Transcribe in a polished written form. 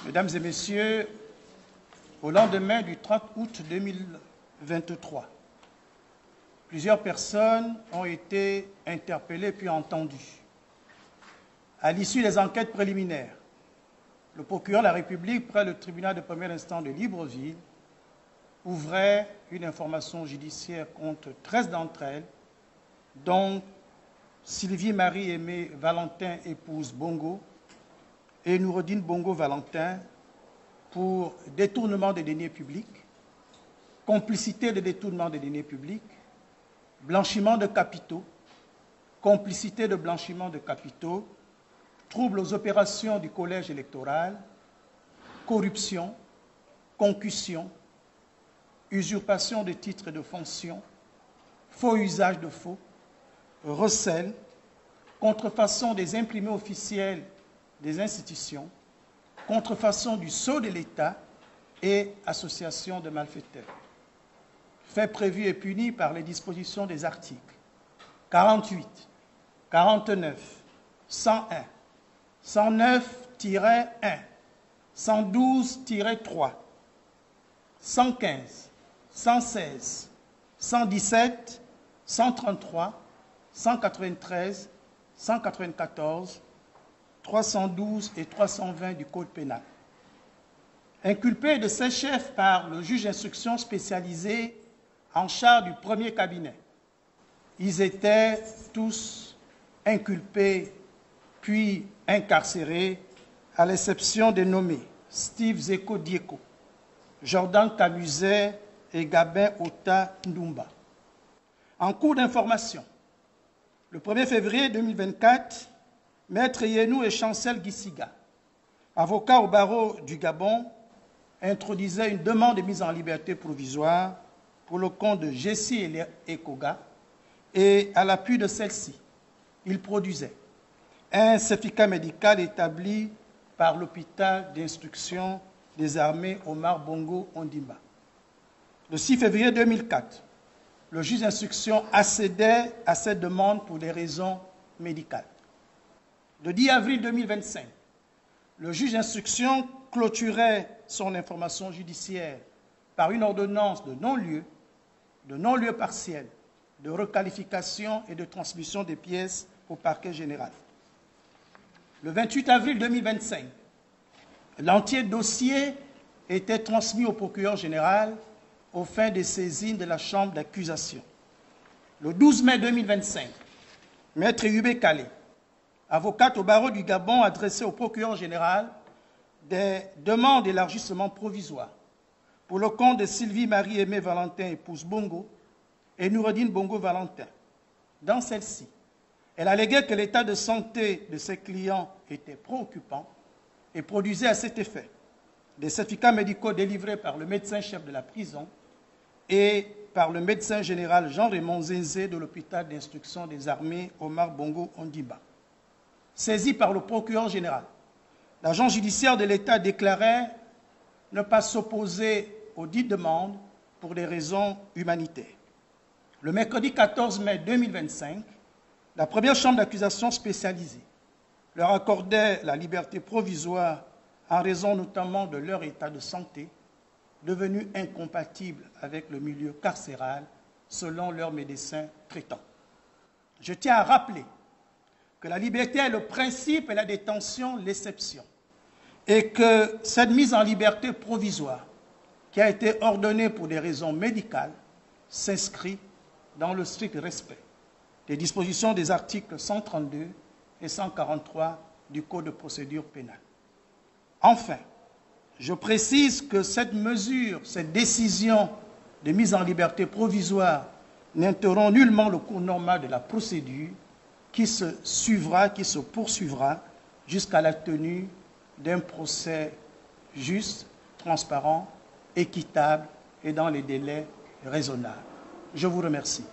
Mesdames et Messieurs, au lendemain du 30 août 2023, plusieurs personnes ont été interpellées puis entendues. À l'issue des enquêtes préliminaires, le procureur de la République, près le tribunal de premier instance de Libreville, ouvrait une information judiciaire contre 13 d'entre elles, dont Sylvie Marie-Aimée Valentin, épouse Bongo, et Noureddine Bongo Valentin pour détournement des deniers publics, complicité de détournement des deniers publics, blanchiment de capitaux, complicité de blanchiment de capitaux, troubles aux opérations du collège électoral, corruption, concussion, usurpation de titres et de fonctions, faux usage de faux, recel, contrefaçon des imprimés officiels des institutions, contrefaçon du sceau de l'État et association de malfaiteurs. Faits prévus et punis par les dispositions des articles 48, 49, 101, 109-1, 112-3, 115, 116, 117, 133, 193, 194, 312 et 320 du Code pénal. Inculpés de ces chefs par le juge d'instruction spécialisé en charge du premier cabinet, ils étaient tous inculpés puis incarcérés, à l'exception des nommés Steve Zeko Dieko, Jordan Camuset et Gabin Ota Ndumba. En cours d'information, le 1er février 2024, Maître Yenou et Chancel Gissiga, avocats au barreau du Gabon, introduisaient une demande de mise en liberté provisoire pour le compte de Jessie Ekoga et à l'appui de celle-ci, ils produisaient un certificat médical établi par l'hôpital d'instruction des armées Omar Bongo Ondimba. Le 6 février 2004, le juge d'instruction accédait à cette demande pour des raisons médicales. Le 10 avril 2025, le juge d'instruction clôturait son information judiciaire par une ordonnance de non-lieu partiel, de requalification et de transmission des pièces au parquet général. Le 28 avril 2025, l'entier dossier était transmis au procureur général aux fins de saisine de la chambre d'accusation. Le 12 mai 2025, Maître Yubé Kalé, avocate au barreau du Gabon, adressait au procureur général des demandes d'élargissement provisoire pour le compte de Sylvie Marie-Aimée Valentin, épouse Bongo, et Noureddine Bongo Valentin. Dans celle-ci, elle alléguait que l'état de santé de ses clients était préoccupant et produisait à cet effet des certificats médicaux délivrés par le médecin-chef de la prison et par le médecin général Jean-Raymond Zézé de l'hôpital d'instruction des armées Omar Bongo Ondimba. Saisi par le procureur général, l'agent judiciaire de l'État déclarait ne pas s'opposer aux dites demandes pour des raisons humanitaires. Le mercredi 14 mai 2025, la première chambre d'accusation spécialisée leur accordait la liberté provisoire en raison notamment de leur état de santé, devenu incompatible avec le milieu carcéral selon leurs médecins traitants. Je tiens à rappeler que la liberté est le principe et la détention l'exception, et que cette mise en liberté provisoire, qui a été ordonnée pour des raisons médicales, s'inscrit dans le strict respect des dispositions des articles 132 et 143 du Code de procédure pénale. Enfin, je précise que cette mesure, cette décision de mise en liberté provisoire n'interrompt nullement le cours normal de la procédure qui se poursuivra jusqu'à la tenue d'un procès juste, transparent, équitable et dans les délais raisonnables. Je vous remercie.